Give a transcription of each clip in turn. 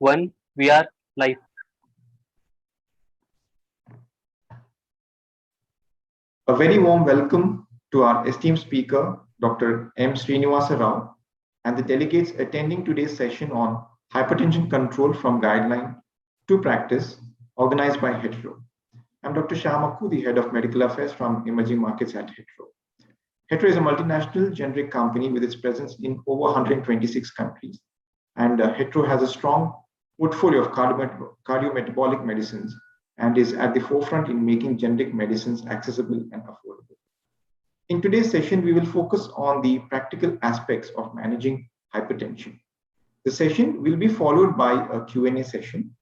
1. We are live. A very warm welcome to our esteemed speaker, Dr. M. Srinivasa Rao, and the delegates attending today's session on hypertension control from guideline to practice, organized by Hetero. I'm Dr. Shyam, the head of medical affairs from emerging markets at Hetero. Hetero is a multinational generic company with its presence in over 126 countries. And Hetero has a strong portfolio of cardiometabolic medicines and is at the forefront in making generic medicines accessible and affordable. In today's session, we will focus on the practical aspects of managing hypertension. The session will be followed by a Q&A session,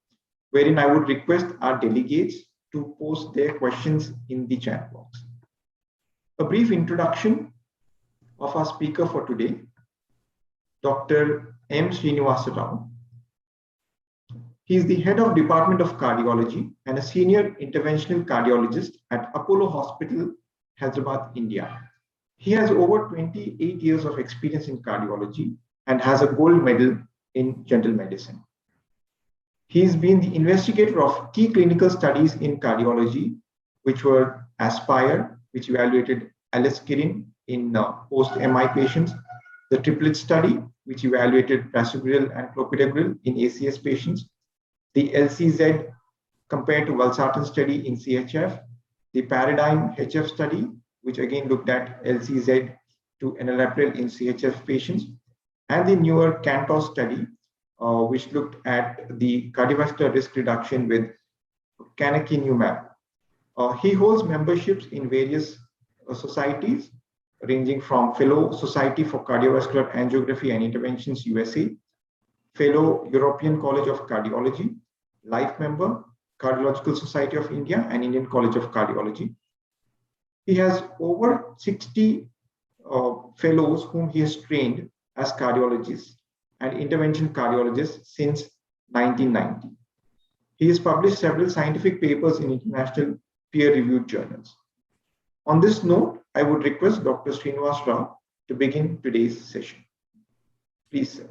wherein I would request our delegates to post their questions in the chat box. A brief introduction of our speaker for today, Dr. M. Srinivasa Rao. He is the head of Department of Cardiology and a senior interventional cardiologist at Apollo Hospital, Hyderabad, India. He has over 28 years of experience in cardiology and has a gold medal in general medicine. He's been the investigator of key clinical studies in cardiology, which were ASPIRE, which evaluated aliskiren in post-MI patients, the triplet study, which evaluated prasugrel and clopidogrel in ACS patients, the LCZ compared to valsartan study in CHF, the paradigm HF study, which again looked at LCZ to enalapril in CHF patients, and the newer CANTOS study, which looked at the cardiovascular risk reduction with canakinumab. He holds memberships in various societies, ranging from Fellow Society for Cardiovascular Angiography and Interventions USA, Fellow European College of Cardiology, Life Member, Cardiological Society of India, and Indian College of Cardiology. He has over 60 fellows whom he has trained as cardiologists and intervention cardiologists since 1990. He has published several scientific papers in international peer-reviewed journals. On this note, I would request Dr. Srinivasa Rao to begin today's session. Please, sir.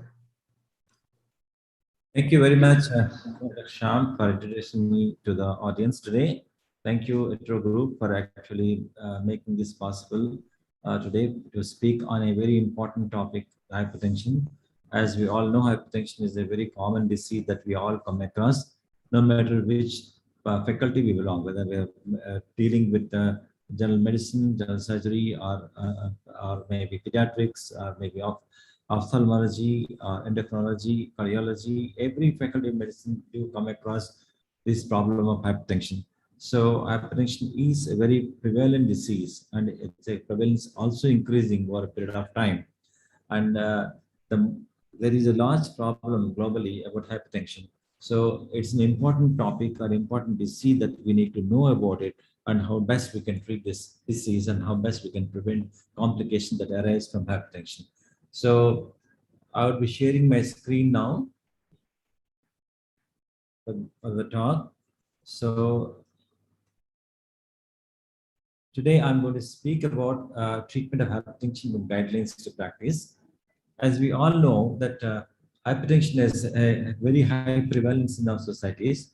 Thank you very much, Dr. Shyam, for introducing me to the audience today. Thank you, Hetero Group, for actually making this possible today to speak on a very important topic, hypertension. As we all know, hypertension is a very common disease that we all come across, no matter which faculty we belong, whether we are dealing with general medicine, general surgery, or maybe pediatrics, or maybe ophthalmology, endocrinology, cardiology. Every faculty of medicine do come across this problem of hypertension. So hypertension is a very prevalent disease, and its prevalence also increasing over a period of time. And there is a large problem globally about hypertension. So it's an important topic or important disease that we need to know about it, and how best we can treat this disease and how best we can prevent complications that arise from hypertension. So I will be sharing my screen now for the talk. So today I'm going to speak about treatment of hypertension with guidelines to practice. As we all know that hypertension is a very high prevalence in our societies.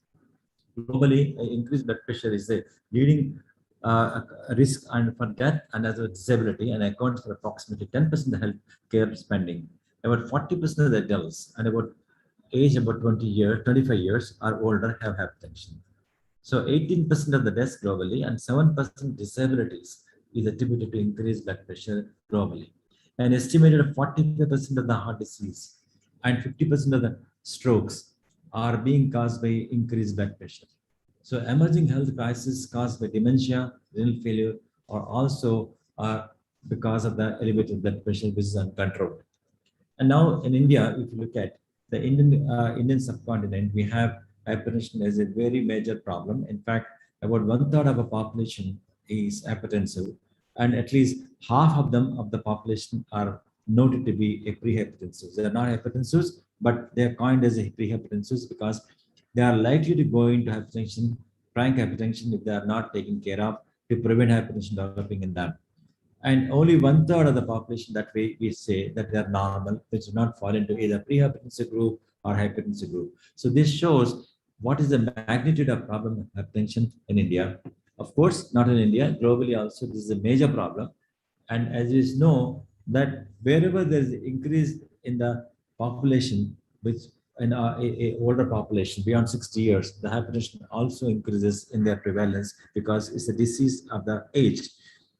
Globally, increased blood pressure is a leading risk and for death and as a disability, and accounts for approximately 10% of the health care spending. About 40% of the adults and about 25 years or older have hypertension. So 18% of the deaths globally and 7% disabilities is attributed to increased blood pressure globally. An estimated 45% of the heart disease and 50% of the strokes are being caused by increased blood pressure. So emerging health crises caused by dementia, renal failure, are also because of the elevated blood pressure, which is uncontrolled. And now in India, if you look at the Indian subcontinent, we have hypertension as a very major problem. In fact, about 1/3 of the population is hypertensive, and at least half of them of the population are noted to be a pre-hypertensive. They are not hypertensives, but they are coined as a pre-hypertensives because they are likely to go into hypertension, chronic hypertension, if they are not taken care of to prevent hypertension developing in them. And only 1/3 of the population that we say that they are normal, which do not fall into either pre-hypertensive group or hypertensive group. So this shows what is the magnitude of problem of hypertension in India. Of course, not in India, globally also, this is a major problem. And as you know, that wherever there is increase in the population, which in a older population beyond 60 years, the hypertension also increases in their prevalence because it's a disease of the age.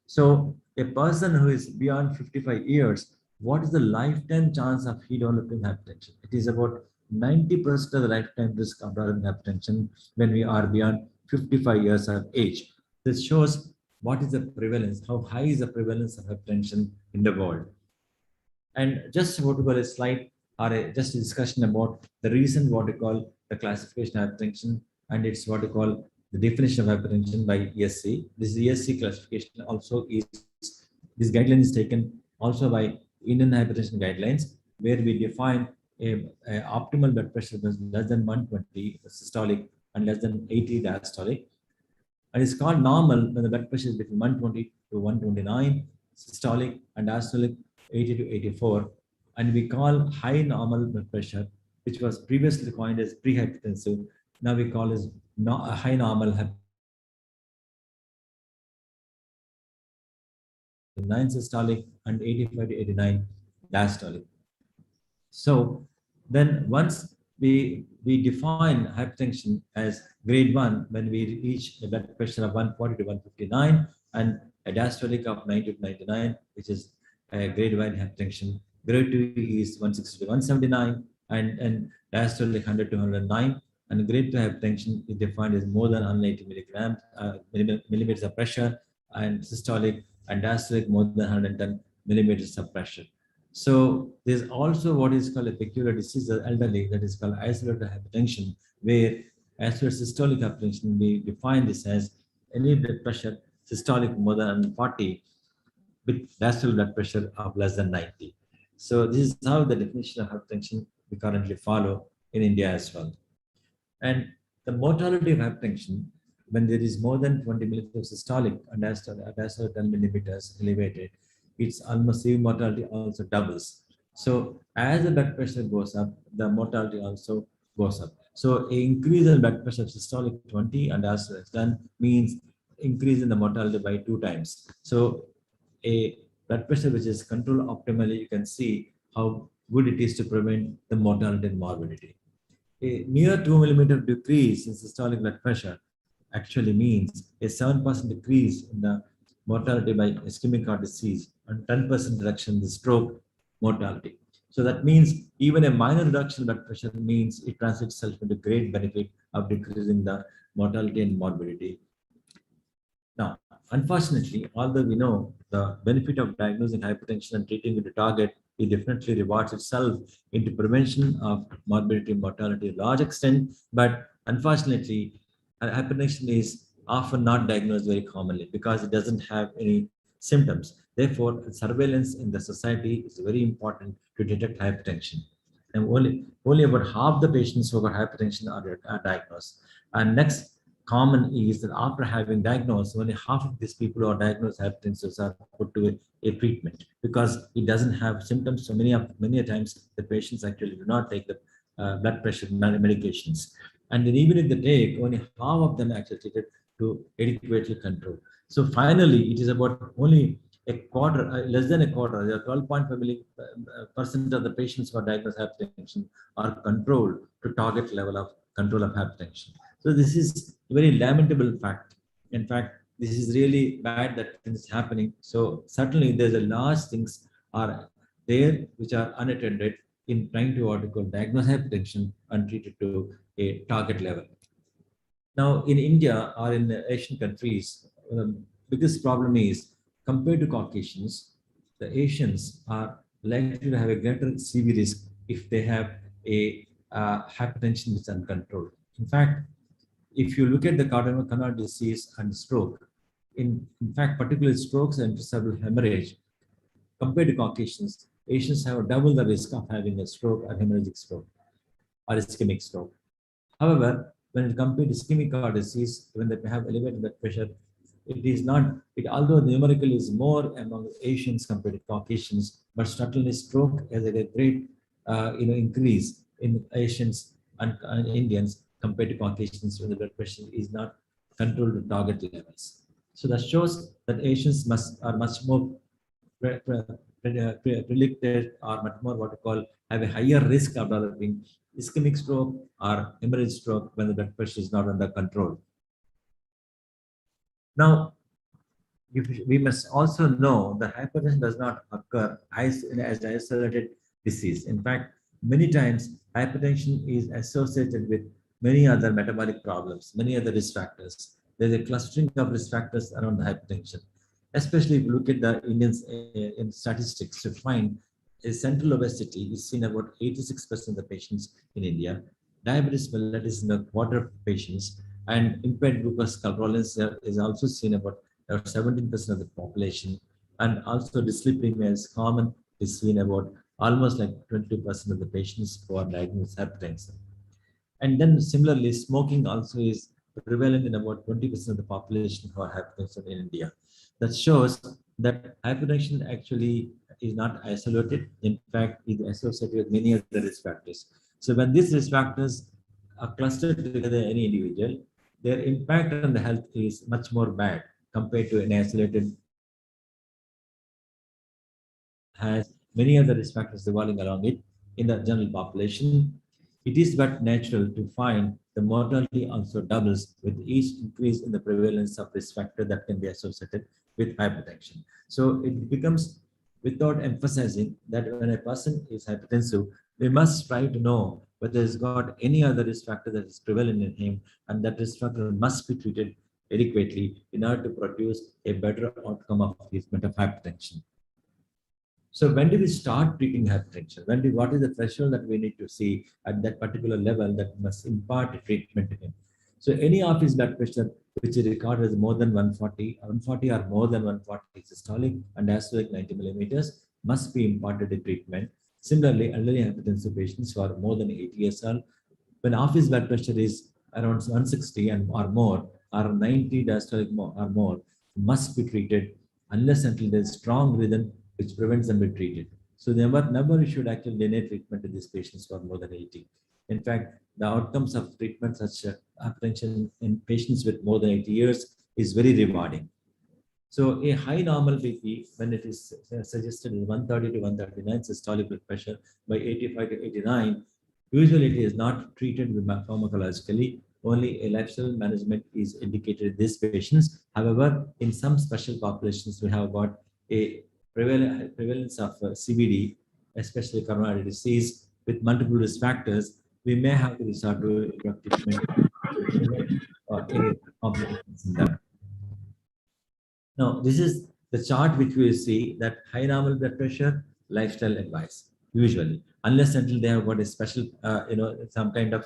So a person who is beyond 55 years, what is the lifetime chance of he developing hypertension? It is about 90% of the lifetime risk of developing hypertension when we are beyond 55 years of age. This shows what is the prevalence, how high is the prevalence of hypertension in the world. And just what we call a slide or just a discussion about the reason what we call the classification of hypertension, and it's what we call the definition of hypertension by ESC. This ESC classification also is, this guideline is taken also by Indian hypertension guidelines, where we define a optimal blood pressure less than 120 systolic and less than 80 diastolic. And it's called normal when the blood pressure is between 120 to 129 systolic and diastolic 80 to 84. And we call high normal blood pressure, which was previously coined as prehypertensive. Now we call as high normal hypertension. 9 systolic and 85 to 89 diastolic. So then once we define hypertension as grade 1 when we reach a blood pressure of 140 to 159 and a diastolic of 90 to 99, which is a grade 1 hypertension. Grade 2 is 160 to 179 and diastolic 100 to 109. And grade 2 hypertension is defined as more than 180 millimeters of pressure, and systolic and diastolic more than 110 millimeters of pressure. So there's also what is called a peculiar disease of elderly, that is called isolated hypertension, where as for systolic hypertension, we define this as any blood pressure systolic more than 140 with diastolic blood pressure of less than 90. So this is how the definition of hypertension we currently follow in India as well. And the mortality of hypertension, when there is more than 20 millimeters systolic and diastolic 10 millimeters elevated, its almost severe mortality also doubles. So as the blood pressure goes up, the mortality also goes up. So an increase in blood pressure of systolic 20 and diastolic 10 means increase in the mortality by 2 times. So a blood pressure which is controlled optimally, you can see how good it is to prevent the mortality and morbidity. A mere 2 millimeter decrease in systolic blood pressure actually means a 7% decrease in the mortality by ischemic heart disease and 10% reduction in the stroke mortality. So that means even a minor reduction in blood pressure means it translates itself into great benefit of decreasing the mortality and morbidity. Now, unfortunately, although we know the benefit of diagnosing hypertension and treating with a target, it definitely rewards itself into prevention of morbidity and mortality to a large extent. But unfortunately, hypertension is often not diagnosed very commonly because it doesn't have any symptoms. Therefore, surveillance in the society is very important to detect hypertension. And only about half the patients who got hypertension are diagnosed. And next common is that after having diagnosed, only half of these people who are diagnosed hypertensive are put to a treatment because it doesn't have symptoms. So many times the patients actually do not take the blood pressure medications. And then even if they take, only half of them actually treated to adequately control. So finally, it is about only a quarter, less than a quarter, 12.5% of the patients who are diagnosed hypertension are controlled to target level of control of hypertension. So this is a very lamentable fact. In fact, this is really bad that things is happening. So certainly there's a large things are there which are unattended in trying to what we call diagnose hypertension and treat it to a target level. Now in India or in the Asian countries, the biggest problem is compared to Caucasians, the Asians are likely to have a greater CV risk if they have a hypertension which is uncontrolled. In fact, if you look at the cardiovascular disease and stroke, in fact, particularly strokes and cerebral hemorrhage, compared to Caucasians, Asians have double the risk of having a stroke or hemorrhagic stroke or ischemic stroke. However, when it compared to ischemic heart disease, when they have elevated blood pressure, it is not, although numerically is more among Asians compared to Caucasians, but certainly stroke has a great increase in Asians and Indians compared to Caucasians when the blood pressure is not controlled to target levels. So that shows that Asians are much more predicted or much more what we call have a higher risk of developing ischemic stroke or hemorrhage stroke when the blood pressure is not under control. Now, we must also know that hypertension does not occur as isolated disease. In fact, many times hypertension is associated with many other metabolic problems, many other risk factors. There's a clustering of risk factors around the hypertension, especially if you look at the Indian in statistics to find a central obesity is seen about 86% of the patients in India. Diabetes mellitus in the quarter of patients, and impaired glucose tolerance is also seen about 17% of the population, and also dyslipidemia is common, is seen about almost like 22% of the patients who are diagnosed with hypertension. And then similarly, smoking also is prevalent in about 20% of the population who are hypertension in India. That shows that hypertension actually is not isolated. In fact, it is associated with many other risk factors. So when these risk factors are clustered together in any individual, their impact on the health is much more bad compared to an isolated has many other risk factors revolving around it in the general population. It is but natural to find the mortality also doubles with each increase in the prevalence of risk factor that can be associated with hypertension. So it becomes without emphasizing that when a person is hypertensive, we must try to know whether he's got any other risk factor that is prevalent in him, and that risk factor must be treated adequately in order to produce a better outcome of treatment of hypertension. So when do we start treating hypertension? What is the threshold that we need to see at that particular level that must impart a treatment to him? So any office blood pressure which is recorded as more than 140 or more than 140 systolic and diastolic 90 millimeters must be imparted a treatment. Similarly, elderly hypertensive patients who are more than 80 years old, when office blood pressure is around 160 and or more, or 90 diastolic or more, must be treated unless until there is strong reason which prevents them to be treated. So never you should actually delay treatment to these patients who are more than 80. In fact, the outcomes of treatment such as hypertension in patients with more than 80 years is very rewarding. So a high normal BP, when it is suggested is 130 to 139 systolic blood pressure by 85 to 89, usually it is not treated with pharmacologically. Only a lifestyle management is indicated in these patients. However, in some special populations, we have got a prevalence of CVD, especially coronary disease, with multiple risk factors. We may have to resort to drug treatment to prevent any complications in that. Now, this is the chart which we see that high normal blood pressure, lifestyle advice, usually, unless until they have got a special, some kind of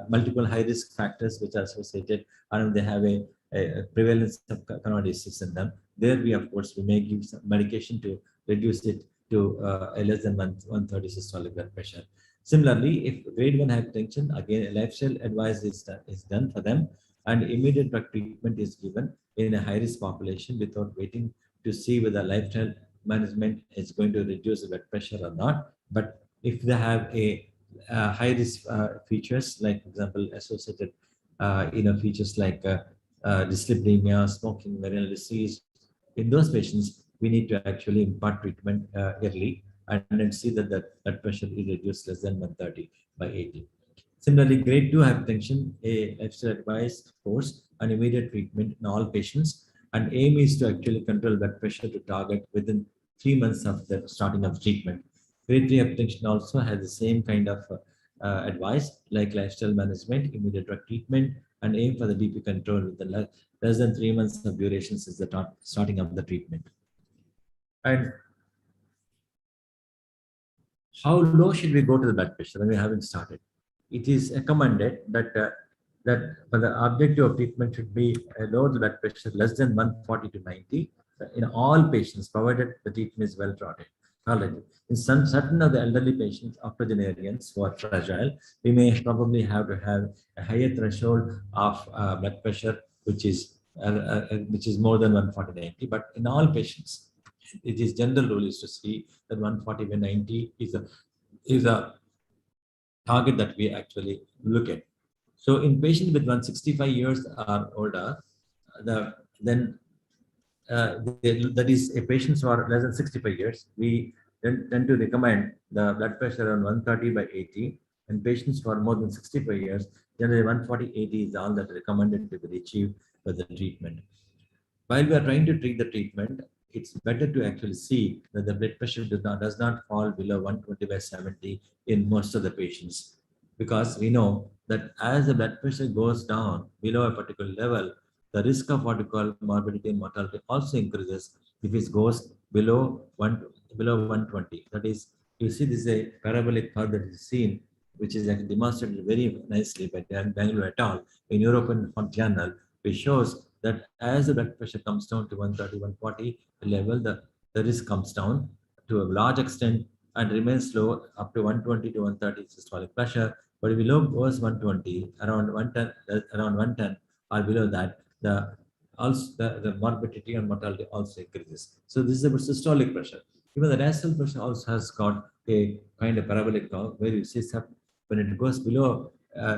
multiple high risk factors which are associated, and they have a prevalence of coronary disease in them. There we, of course, we may give some medication to reduce it to a less than 130 systolic blood pressure. Similarly, if grade 1 hypertension, again, a lifestyle advice is done for them, and immediate drug treatment is given in a high-risk population without waiting to see whether lifestyle management is going to reduce the blood pressure or not. But if they have a high-risk features, like, for example, associated features like dyslipidemia, smoking, renal disease, in those patients, we need to actually impart treatment early and then see that the blood pressure is reduced less than 130 by 80. Similarly, grade 2 hypertension, a lifestyle advice, of course, an immediate treatment in all patients. And aim is to actually control blood pressure to target within 3 months of the starting of treatment. Grade 3 hypertension also has the same kind of advice, like lifestyle management, immediate drug treatment, and aim for the BP control within less than 3 months of duration since the starting of the treatment. And how low should we go to the blood pressure when we haven't started? It is recommended that for the objective of treatment should be a low blood pressure less than 140 to 90 in all patients, provided the treatment is well tolerated. In certain of the elderly patients, octogenarians who are fragile, we may probably have to have a higher threshold of blood pressure, which is more than 140 to 90. But in all patients, it is general rule is to see that 140 by 90 is a target that we actually look at. So in patients with 165 years or older, then that is a patients who are less than 65 years, we tend to recommend the blood pressure around 130 by 80, and patients who are more than 65 years, generally 140/80 is all that recommended to be achieved with the treatment. While we are trying to treat the treatment, it's better to actually see that the blood pressure does not fall below 120/70 in most of the patients. Because we know that as the blood pressure goes down below a particular level, the risk of what we call morbidity and mortality also increases if it goes below 120. That is, you see this is a parabolic curve that is seen, which is like demonstrated very nicely by Dan Bangalore et al. In European Journal, which shows that as the blood pressure comes down to 130, 140 level, the risk comes down to a large extent and remains low up to 120 to 130 systolic pressure. But if below goes 120, around 110 or below that, the morbidity and mortality also increases. So this is about systolic pressure. Even the diastolic pressure also has got a kind of parabolic curve where you see when it goes below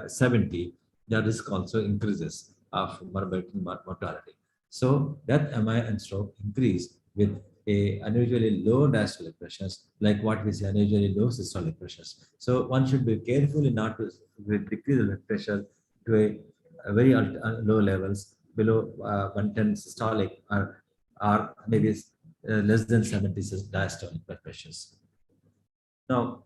70, the risk also increases of morbidity and mortality. So death, MI, and stroke increase with a unusually low diastolic pressures, like what we see unusually low systolic pressures. So one should be careful not to decrease the blood pressure to a very low levels below 110 systolic or maybe less than 70 diastolic blood pressures. Now,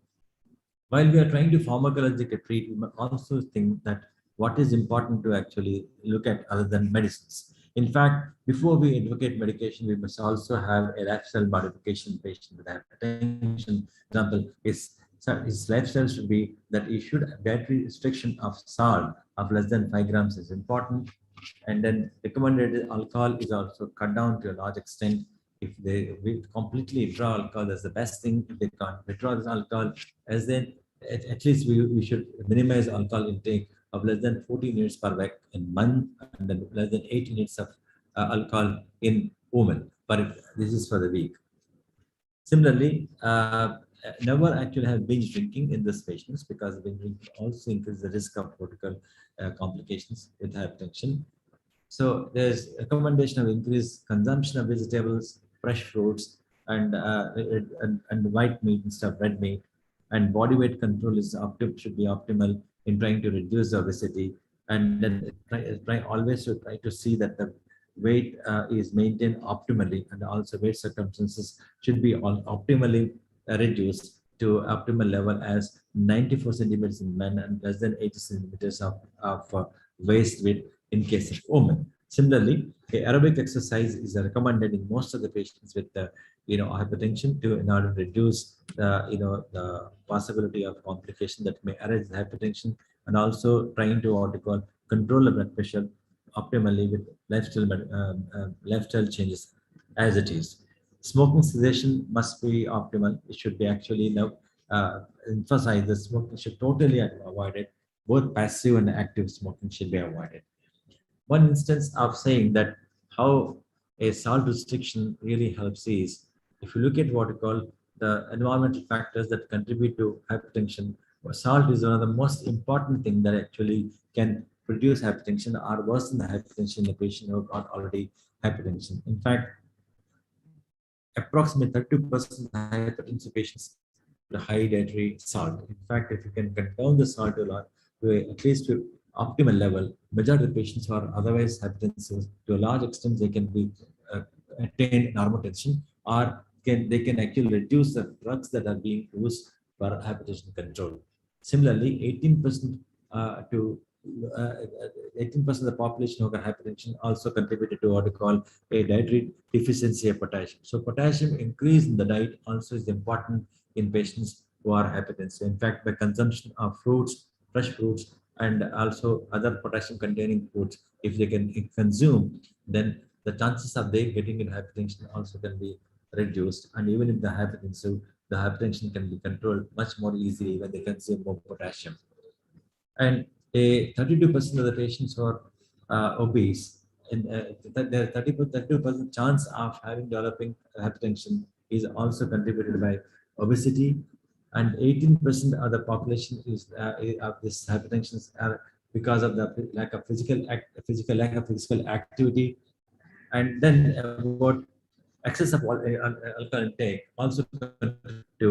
while we are trying to pharmacologically treat, we must also think that what is important to actually look at other than medicines. In fact, before we advocate medication, we must also have a lifestyle modification patient with hypertension. Example, his lifestyle should be that he should dietary restriction of salt of less than 5 grams is important. And then recommended alcohol is also cut down to a large extent. If they completely withdraw alcohol, that's the best thing. If they can't withdraw this alcohol, as then at least we should minimize alcohol intake of less than 14 units per week in month, and then less than 8 units of alcohol in women. But this is for the week. Similarly, never actually have binge drinking in these patients, because binge drinking also increases the risk of cortical complications with hypertension. So there's recommendation of increased consumption of vegetables, fresh fruits, and white meat instead of red meat. And body weight control should be optimal in trying to reduce obesity. And then always to try to see that the weight is maintained optimally, and also weight circumstances should be optimally reduced to optimal level as 94 centimeters in men and less than 80 centimeters of waist width in case of women. Similarly, aerobic exercise is recommended in most of the patients with hypertension in order to reduce the possibility of complication that may arise with hypertension, and also trying to what we call control the blood pressure optimally with lifestyle changes as it is. Smoking cessation must be optimal. It should be actually emphasized that smoking should totally avoided. Both passive and active smoking should be avoided. One instance of saying that how a salt restriction really helps is if you look at what we call the environmental factors that contribute to hypertension, salt is one of the most important things that actually can produce hypertension or worsen the hypertension in the patient who got already hypertension. In fact, approximately 30% of hypertensive patients the high dietary salt. In fact, if you can cut down the salt to at least to optimal level, majority of the patients who are otherwise hypertensive, to a large extent, they can be attain normotension, or they can actually reduce the drugs that are being used for hypertension control. Similarly, 18% to 18% of the population who got hypertension also contributed to what we call a dietary deficiency of potassium. So potassium increase in the diet also is important in patients who are hypertensive. In fact, by consumption of fruits, fresh fruits, and also other potassium containing foods, if they can consume, then the chances of they getting in hypertension also can be reduced. And even if the hypertension can be controlled much more easily when they consume more potassium. And 32% of the patients who are obese, and the 32% chance of having developing hypertension is also contributed by obesity and 18% of the population is of this hypertension are because of the lack of lack of physical activity, and then about excess of alcohol intake also to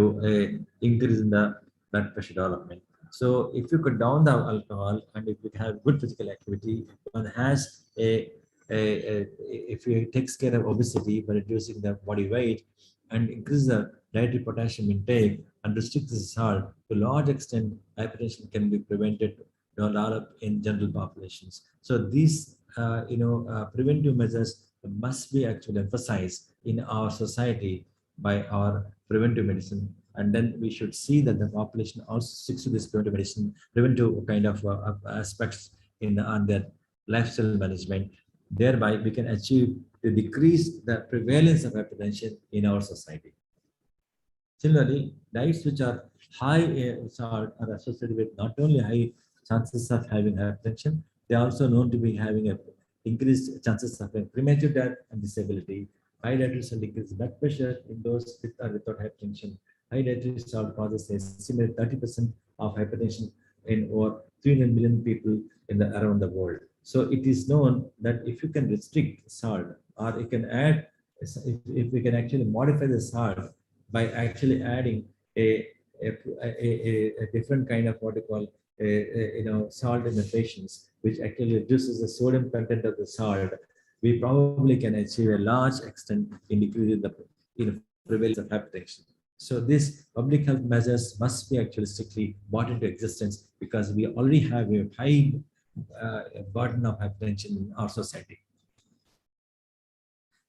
increase in the blood pressure development. So if you cut down the alcohol and if you have good physical activity, one has if you takes care of obesity by reducing the body weight and increase the dietary potassium intake and restrict the salt, to a large extent, hypertension can be prevented to develop in general populations. So these, preventive measures must be actually emphasized in our society by our preventive medicine. And then we should see that the population also sticks to this preventive medicine, preventive kind of aspects on their lifestyle management. Thereby, we can achieve to decrease the prevalence of hypertension in our society. Similarly, diets which are high in salt are associated with not only high chances of having hypertension, they are also known to be having a increased chances of premature death and disability. High dietary salt increases blood pressure in those with or without hypertension. High dietary salt causes an estimated 30% of hypertension in over 300 million people around the world. So it is known that if you can restrict salt or you can add, if we can actually modify the salt by actually adding a different kind of what you call salt in the patients, which actually reduces the sodium content of the salt, we probably can achieve a large extent in decreasing the prevalence of hypertension. So these public health measures must be actually strictly brought into existence because we already have a high burden of hypertension in our society.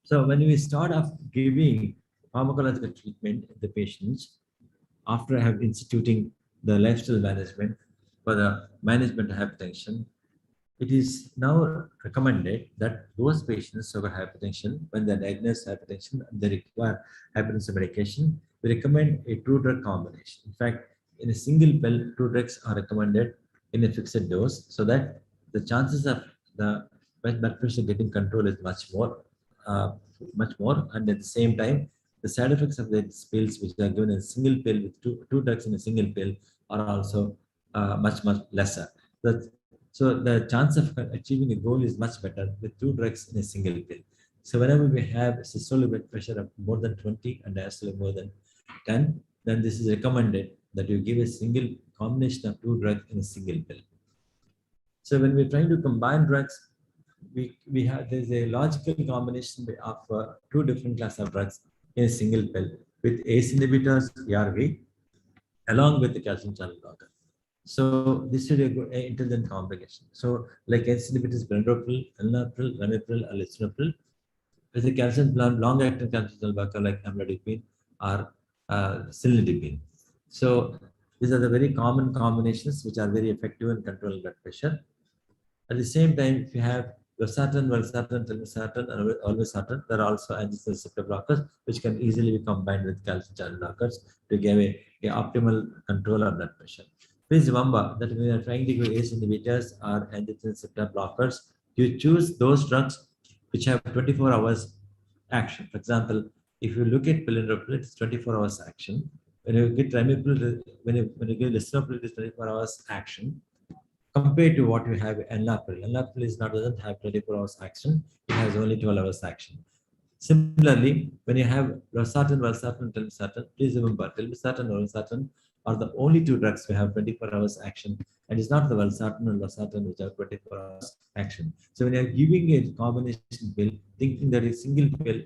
So when we start off giving pharmacological treatment in the patients, after have instituting the lifestyle management for the management of hypertension, it is now recommended that those patients who have hypertension, when they diagnose hypertension and they require hypertension medication, we recommend a two-drug combination. In fact, in a single pill, two drugs are recommended in a fixed dose so that the chances of the blood pressure getting control is uh, much more, and at the same time, the side effects of these pills, which are given in a single pill with two drugs in a single pill, are also much lesser. So the chance of achieving a goal is much better with two drugs in a single pill. So whenever we have systolic blood pressure of more than 20 and diastolic more than 10, then this is recommended that you give a single combination of two drugs in a single pill. So when we're trying to combine drugs, we have there's a logical combination of two different classes of drugs in a single pill with ACE inhibitors, ARV, along with the calcium channel blocker. So this is a good intelligent combination. So like ACE inhibitors, benadryl, enalapril, ramipril, or lisinopril, with the calcium long-acting calcium channel blocker like amlodipine or cilnidipine. So these are the very common combinations which are very effective in controlling blood pressure. At the same time, if you have losartan, valsartan, telmisartan, and olmesartan, there are also angiotensin receptor blockers, which can easily be combined with calcium channel blockers to give a optimal control of blood pressure. Please remember that when you are trying to give ACE inhibitors or angiotensin receptor blockers, you choose those drugs which have 24 hours action. For example, if you look at plindopril, it's 24 hours action. When you get ramipril, when you give lisinopril, it is 24 hours action compared to what you have in enalapril. Enalapril doesn't have 24 hours action; it has only 12 hours action. Similarly, when you have losartan, valsartan, telmisartan, please remember telmisartan and valsartan are the only two drugs we have 24 hours action, and it's not the valsartan and losartan which have 24 hours action. So when you are giving a combination pill, thinking that a single pill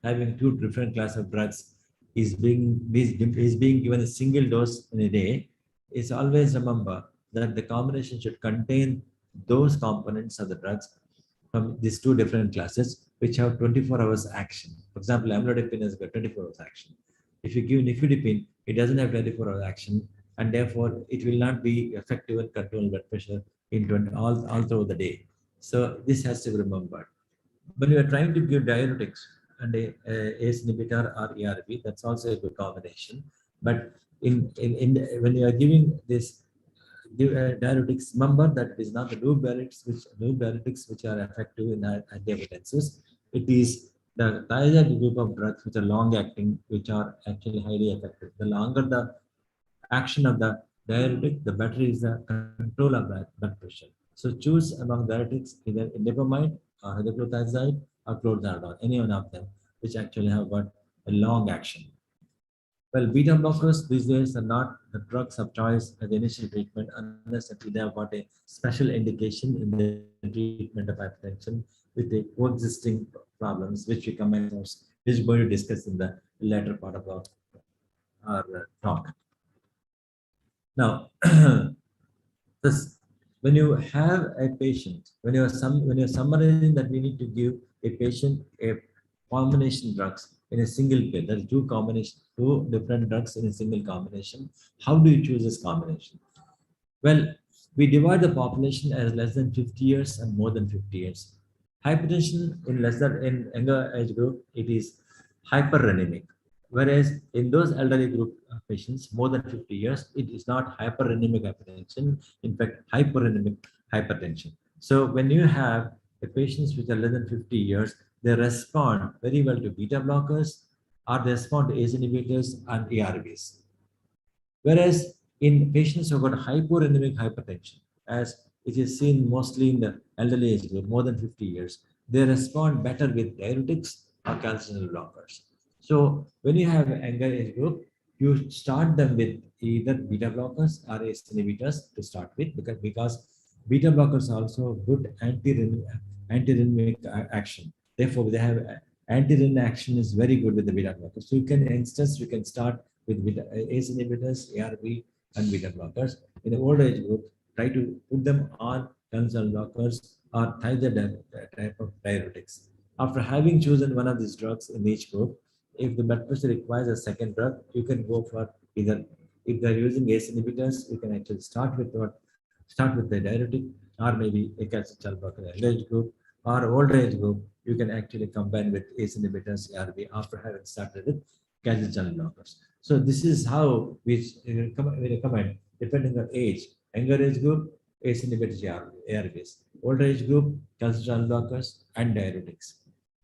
having two different classes of drugs is being given a single dose in a day, is always remember that the combination should contain those components of the drugs from these two different classes which have 24 hours action. For example, amlodipine has got 24 hours action. If you give nifedipine, it doesn't have 24 hours action, and therefore it will not be effective in controlling blood pressure all through the day. So this has to be remembered. When you are trying to give diuretics and a ACE inhibitor or ARB, that's also a good combination. But when you are giving this diuretics, remember that it is not the loop diuretics which are effective in antihypertensives. It is the thiazide group of drugs which are long acting, which are actually highly effective. The longer the action of the diuretic, the better is the control of the blood pressure. So choose among diuretics either indapamide or hydrochlorothiazide or chlorothiazide, any one of them, which actually have got a long action. Well, beta blockers these days are not the drugs of choice at the initial treatment unless actually they have got a special indication in the treatment of hypertension with the coexisting problems, which we come across, which we're going to discuss in the later part of our talk. Now, this, when you have a patient, when you're summarizing that we need to give a patient a combination drugs in a single pill, there are two different drugs in a single combination. How do you choose this combination? Well, we divide the population as less than 50 years and more than 50 years. Hypertension in less than in younger age group, it is hyperrenemic. Whereas in those elderly group patients more than 50 years, it is not hyperrenemic hypertension, in fact, hyperrenemic hypertension. So when you have the patients which are less than 50 years, they respond very well to beta blockers or they respond to ACE inhibitors and ARBs. Whereas in patients who have got hyporenemic hypertension, as it is seen mostly in the elderly age group, more than 50 years, they respond better with diuretics or calcium blockers. So when you have an younger age group, you start them with either beta blockers or ACE inhibitors to start with, because beta blockers are also good anti-renemic action. Therefore, they have anti-renin action is very good with the beta blockers. So you can, instance, you can start with beta, ACE inhibitors, ARB, and beta blockers. In the old age group, try to put them on calcium blockers or thiazide type of diuretics. After having chosen one of these drugs in each group, if the blood pressure requires a second drug, you can go for either, if they're using ACE inhibitors, you can actually start with the diuretic or maybe a calcium channel blocker in the age group or old age group, you can actually combine with ACE inhibitors, ARB after having started with calcium channel blockers. So this is how we recommend, depending on age, younger age group, ACE inhibitors, ARBs, older age group, calcium channel blockers, and diuretics,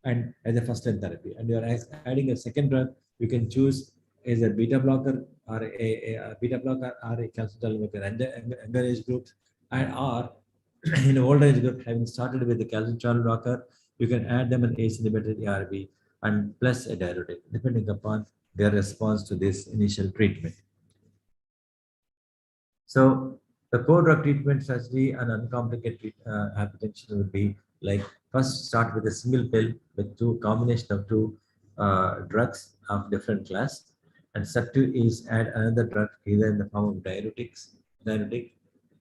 and as a first line therapy. And you are adding a second drug, you can choose as a beta blocker or a beta blocker or a calcium channel blocker and the younger age group, and or in older age group, having started with the calcium channel blocker, you can add them an ACE inhibitor, ARB, and plus a diuretic, depending upon their response to this initial treatment. So the core drug treatment strategy and uncomplicated hypertension would be like, first start with a single pill with two combination of two drugs of different class, and step two is add another drug either in the form of diuretic,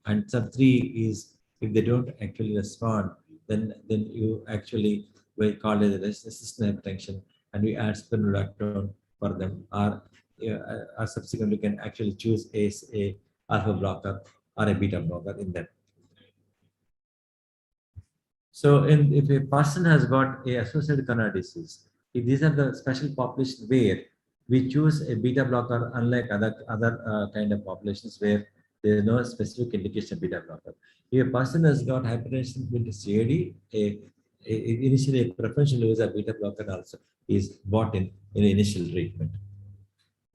and step three is if they don't actually respond, then you actually will call it a resistant hypertension, and we add spironolactone for them, or subsequently can actually choose a alpha blocker or a beta blocker in them. So if a person has got a associated coronary disease, if these are the special population where we choose a beta blocker, unlike other kind of populations where there is no specific indication of beta blocker. If a person has got hypertension with CAD, initially a preferential use of beta blocker also is bought in initial treatment.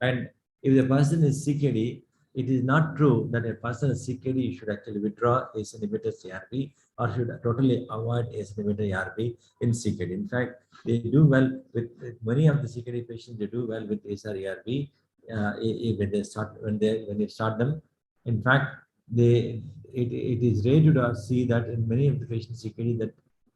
And if the person is CKD, it is not true that a person is CKD should actually withdraw ACE inhibitor ARB or should totally avoid ACE inhibitor ARB in CKD. In fact, they do well with many of the CKD patients. They do well with ACE or ARB when they start them. In fact, it is rare to see that in many of the patients CKD that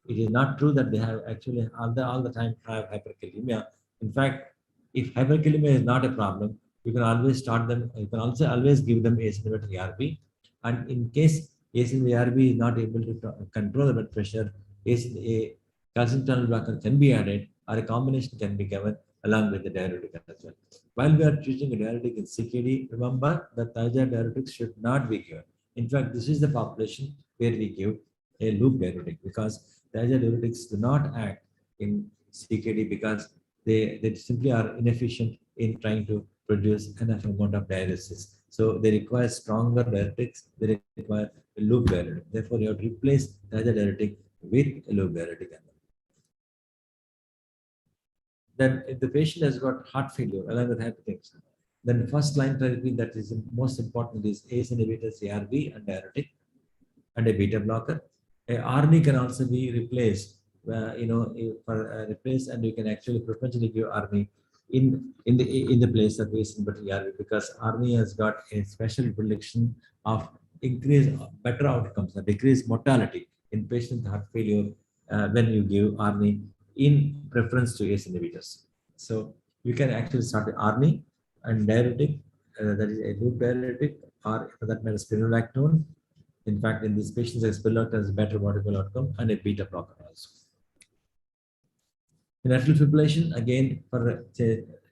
it is not true that they have actually all the time have hyperkalemia. In fact, if hyperkalemia is not a problem, you can always start them. You can also always give them ACE inhibitor ARB. And in case ACE inhibitor ARB is not able to control the blood pressure, a calcium channel blocker can be added, or a combination can be given along with the diuretic as well. While we are choosing a diuretic in CKD, remember that thiazide diuretics should not be given. In fact, this is the population where we give a loop diuretic, because thiazide diuretics do not act in CKD because they simply are inefficient in trying to produce enough amount of diuresis. So they require stronger diuretics, they require a loop diuretic. Therefore, you have to replace thiazide diuretic with a loop diuretic. Then if the patient has got heart failure along with hypertension, Then first line therapy that is most important is ACE inhibitors, ARB, and diuretic, and a beta blocker. A RNA can also be replaced, replaced, and you can actually preferentially give RNA in the place of ACE inhibitor ARB, because RNA has got a special prediction of increase better outcomes and decrease mortality in patients with heart failure when you give RNA in preference to ACE inhibitors. So you can actually start with RNA and diuretic, that is a loop diuretic, or for that matter spironolactone. In fact, in these patients, spironolactone has better molecular outcome, and a beta blocker also. In atrial fibrillation, again,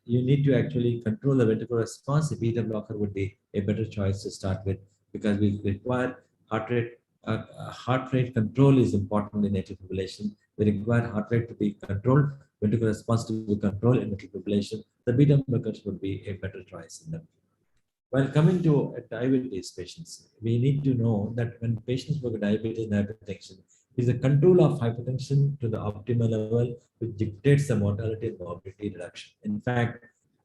you need to actually control the ventricular response. A beta blocker would be a better choice to start with, because we require heart rate. Heart rate control is important in atrial fibrillation. We require heart rate to be controlled, ventricular response to be controlled in atrial fibrillation. The beta blockers would be a better choice in them. While coming to diabetes patients, we need to know that when patients with diabetes and hypertension, is the control of hypertension to the optimal level, which dictates the mortality and morbidity reduction. In fact,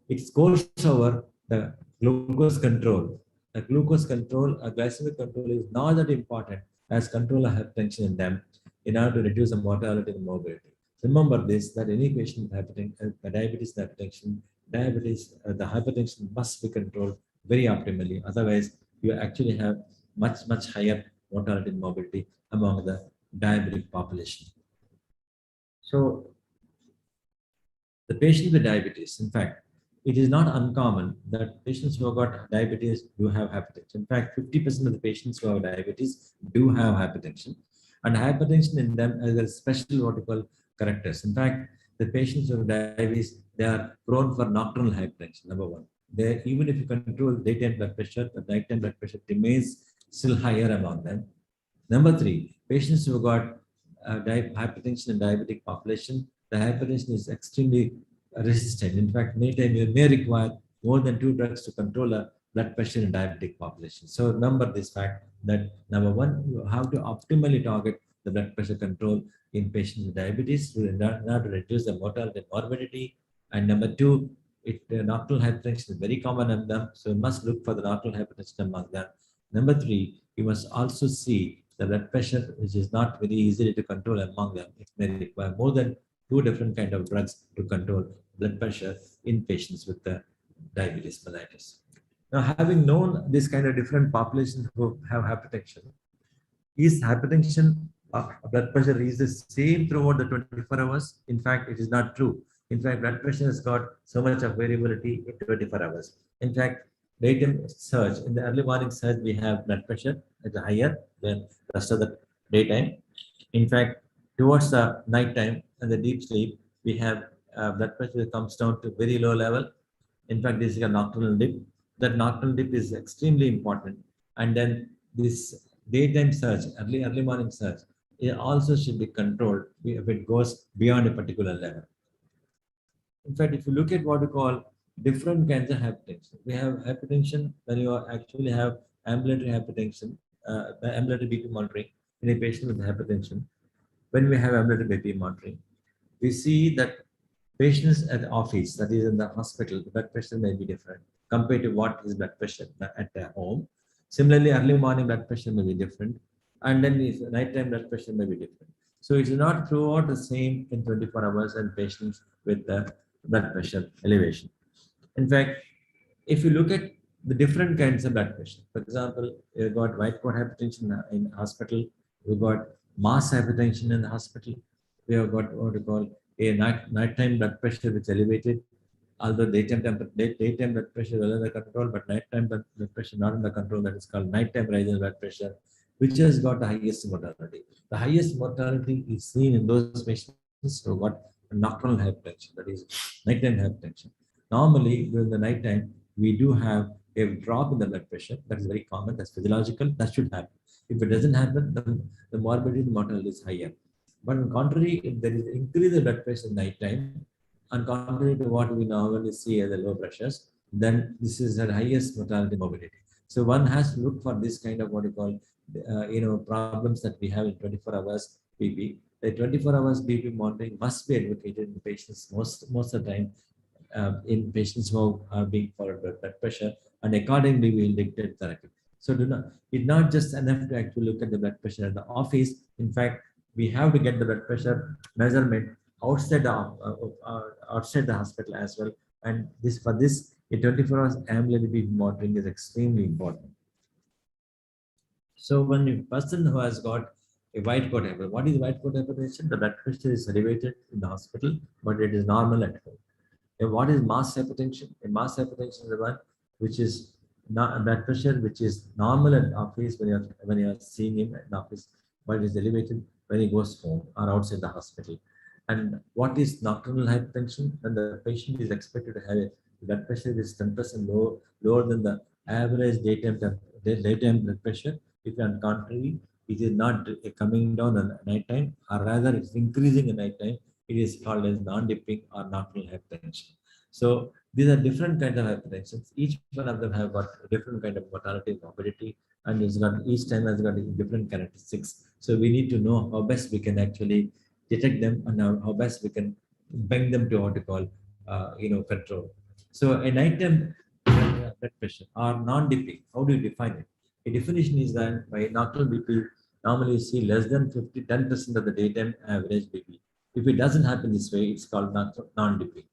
it scores over the glucose control. The glucose control, a glycemic control, is not that important as control of hypertension in them in order to reduce the mortality and morbidity. Remember this, that any patient with diabetes and hypertension, the hypertension must be controlled very optimally. Otherwise, you actually have much higher mortality and morbidity among the diabetic population. So the patient with diabetes, in fact, it is not uncommon that patients who have got diabetes do have hypertension. In fact, 50% of the patients who have diabetes do have hypertension, and hypertension in them has a special what we call characters. In fact, the patients who have diabetes, they are prone for nocturnal hypertension, number one. Even if you control daytime blood pressure, the nighttime blood pressure remains still higher among them. Number three, patients who got hypertension in diabetic population, the hypertension is extremely resistant. In fact, many times you may require more than 2 drugs to control a blood pressure in diabetic population. So remember this fact that number one, you have to optimally target the blood pressure control in patients with diabetes in order to reduce the mortality and morbidity. And number two, nocturnal hypertension is very common among them, so you must look for the nocturnal hypertension among them. Number three, you must also see the blood pressure, which is not very easily to control among them. It may require more than 2 different kind of drugs to control blood pressure in patients with the diabetes mellitus. Now, having known this kind of different populations who have hypertension, is hypertension blood pressure is the same throughout the 24 hours? In fact, it is not true. In fact, blood pressure has got so much of variability in 24 hours. In fact, daytime surge, in the early morning surge, we have blood pressure at the higher than rest of the daytime. In fact, towards the nighttime and the deep sleep, we have blood pressure comes down to very low level. In fact, this is a nocturnal dip. That nocturnal dip is extremely important. And then this daytime surge, early morning surge, it also should be controlled if it goes beyond a particular level. In fact, if you look at what we call different kinds of hypertension, we have hypertension when you actually have ambulatory hypertension, ambulatory BP monitoring in a patient with hypertension. When we have ambulatory BP monitoring, we see that patients at the office, that is in the hospital, the blood pressure may be different compared to what is blood pressure at their home. Similarly, early morning blood pressure may be different, and then nighttime blood pressure may be different. So it's not throughout the same in 24 hours in patients with the blood pressure elevation. In fact, if you look at the different kinds of blood pressure, for example, you've got white coat hypertension in hospital, we've got mass hypertension in the hospital, we have got what we call a nighttime blood pressure which is elevated, although daytime blood pressure is under control, but nighttime blood pressure not under control, that is called nighttime rising blood pressure, which has got the highest mortality. The highest mortality is seen in those patients who got nocturnal hypertension, that is nighttime hypertension. Normally, during the nighttime, we do have a drop in the blood pressure. That is very common. That's physiological. That should happen. If it doesn't happen, the morbidity and mortality is higher. But on contrary, if there is increase in blood pressure in nighttime, and contrary to what we normally see as the low pressures, then this is the highest mortality and morbidity. So one has to look for this kind of what we call, problems that we have in 24 hours BP. The 24 hours BP monitoring must be advocated in patients most of the time in patients who are being followed by blood pressure, and accordingly we will dictate therapy. So it's not just enough to actually look at the blood pressure at the office. In fact, we have to get the blood pressure measurement outside the hospital as well. And for this, a 24 hours ambulatory monitoring is extremely important. So when a person who has got a white coat hypertension, what is white coat hypertension? The blood pressure is elevated in the hospital, but it is normal at home. And what is mass hypertension? A mass hypertension is the one which is not a blood pressure which is normal at office when you're seeing him at office, but is elevated when he goes home or outside the hospital. And what is nocturnal hypertension? When the patient is expected to have a blood pressure which is 10% lower than the average daytime blood pressure. If on contrary, it is not coming down at night time, or rather it's increasing at night time, it is called as non-dipping or nocturnal hypertension. So these are different kinds of hypertensions. Each one of them have got a different kind of mortality, morbidity, and each time has got different characteristics. So we need to know how best we can actually detect them, and how best we can bring them to what we call, control. So a nighttime blood pressure or non-dipping, how do you define it? A definition is that by nocturnal BP, normally you see less than 10% of the daytime average BP. If it doesn't happen this way, it's called non-dipping.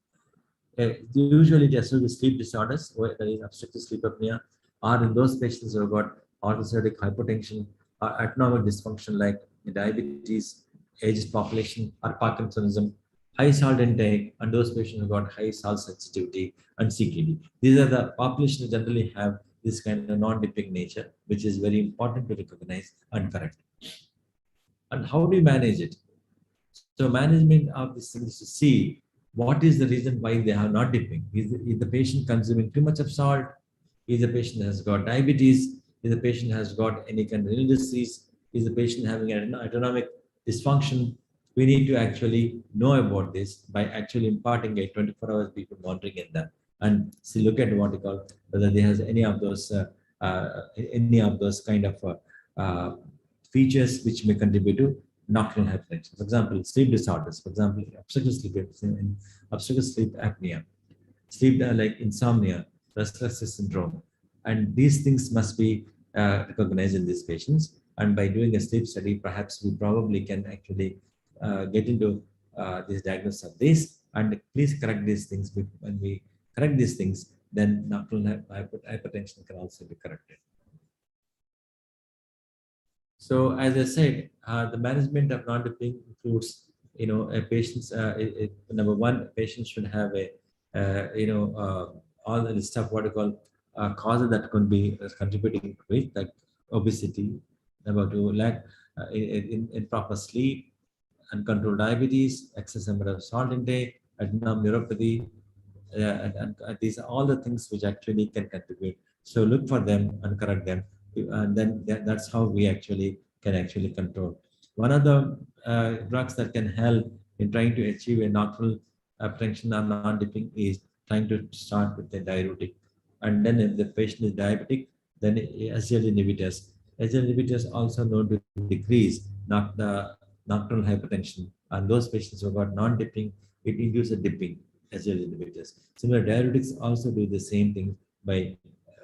Usually it associated with sleep disorders, where there is obstructive sleep apnea, or in those patients who have got orthostatic hypotension or autonomic dysfunction like diabetes, aged population, or Parkinsonism, high salt intake, and those patients who got high salt sensitivity and CKD. These are the populations that generally have this kind of non-dipping nature, which is very important to recognize and correct. And how do you manage it? So management of this is to see what is the reason why they are not dipping. Is the patient consuming too much of salt? Is the patient has got diabetes? Is the patient has got any kind of renal disease? Is the patient having an autonomic dysfunction? We need to actually know about this by actually imparting a 24 hours people monitoring in them, and see, look at what we call whether there has any of those kind of uh, features which may contribute to nocturnal hypertension. For example, sleep disorders. For example, obstructive sleep apnea, sleep like insomnia, restless syndrome, and these things must be recognized in these patients. And by doing a sleep study, perhaps we probably can actually get into this diagnosis of this. And please correct these things. When we correct these things, then nocturnal hypertension can also be corrected. So as I said, the management of non-dipping includes, a patient's, number one, a patient should have all the list of what you call causes that could be contributing to it, like obesity. Number two, lack improper sleep, uncontrolled diabetes, excessive amount of salt intake, adrenal neuropathy, and these are all the things which actually can contribute. So look for them and correct them, and then that's how we actually can actually control. One of the drugs that can help in trying to achieve a nocturnal hypertension or non-dipping is trying to start with a diuretic, and then if the patient is diabetic, then SGL inhibitors. SGL inhibitors also known to decrease the nocturnal hypertension, and those patients who got non-dipping, it induces dipping. SGL inhibitors. Similar diuretics also do the same thing by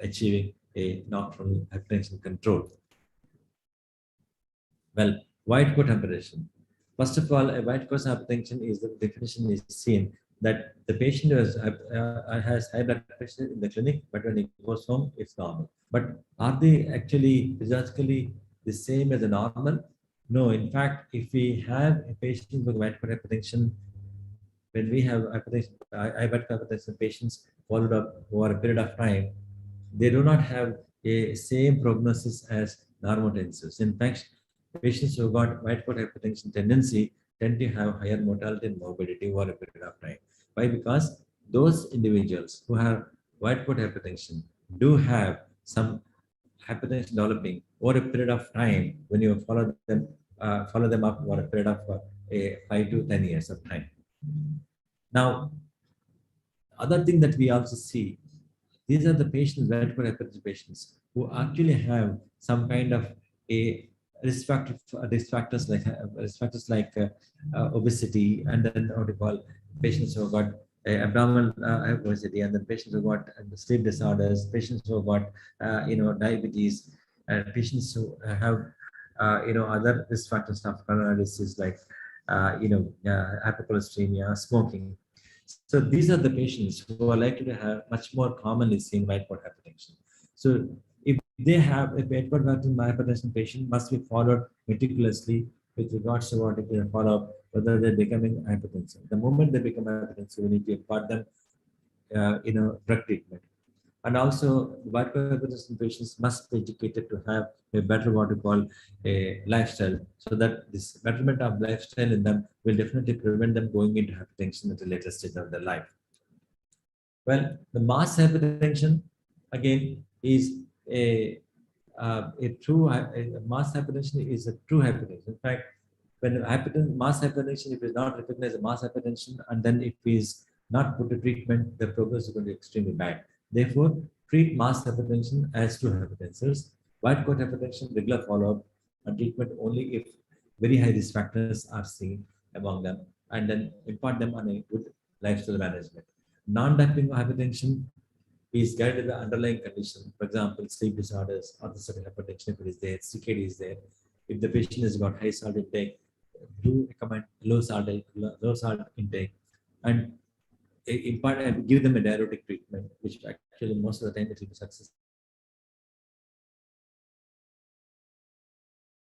achieving a nocturnal hypertension control. Well, white coat hypertension. First of all, a white coat hypertension is the definition is seen that the patient has high blood pressure in the clinic, but when he goes home, it's normal. But are they actually physiologically the same as a normal? No, in fact, if we have a patient with white coat hypertension, when we have hypertension patients followed up over a period of time, they do not have a same prognosis as normotensives. In fact, patients who got white coat hypertension tendency tend to have higher mortality and morbidity over a period of time. Why? Because those individuals who have white coat hypertension do have some hypertension developing over a period of time when you follow them up over a period of a 5 to 10 years of time. Now, other thing that we also see, these are the patients, white coat hypertension patients, who actually have some kind of a risk factors like obesity, and then what we call patients who have got abdominal hyperactivity, and then patients who got sleep disorders, patients who got diabetes, and patients who have other risk factors of coronary disease like hypercholesteremia, smoking. So these are the patients who are likely to have much more commonly seen white coat hypertension. So if white coat hypertension patient must be followed meticulously with regards to what it can follow up whether they're becoming hypertensive. The moment they become hypertensive, we need to impart them drug treatment. And also, white coat hypertension patients must be educated to have a better what we call a lifestyle, so that this betterment of lifestyle in them will definitely prevent them going into hypertension at a later stage of their life. Well, the mass hypertension again is a true mass hypertension is a true hypertension. In fact, when mass hypertension, if it's not recognized as mass hypertension, and then if is not put to treatment, the progress is going to be extremely bad. Therefore, treat mass hypertension as true hypertensors. White coat hypertension, regular follow-up and treatment only if very high risk factors are seen among them, and then impart them on a good lifestyle management. Non-diabetic hypertension is guided by the underlying condition. For example, sleep disorders, orthostatic hypertension, if it is there, CKD is there. If the patient has got high salt intake, do recommend low salt intake, and impart and give them a diuretic treatment, which actually most of the time it will be successful.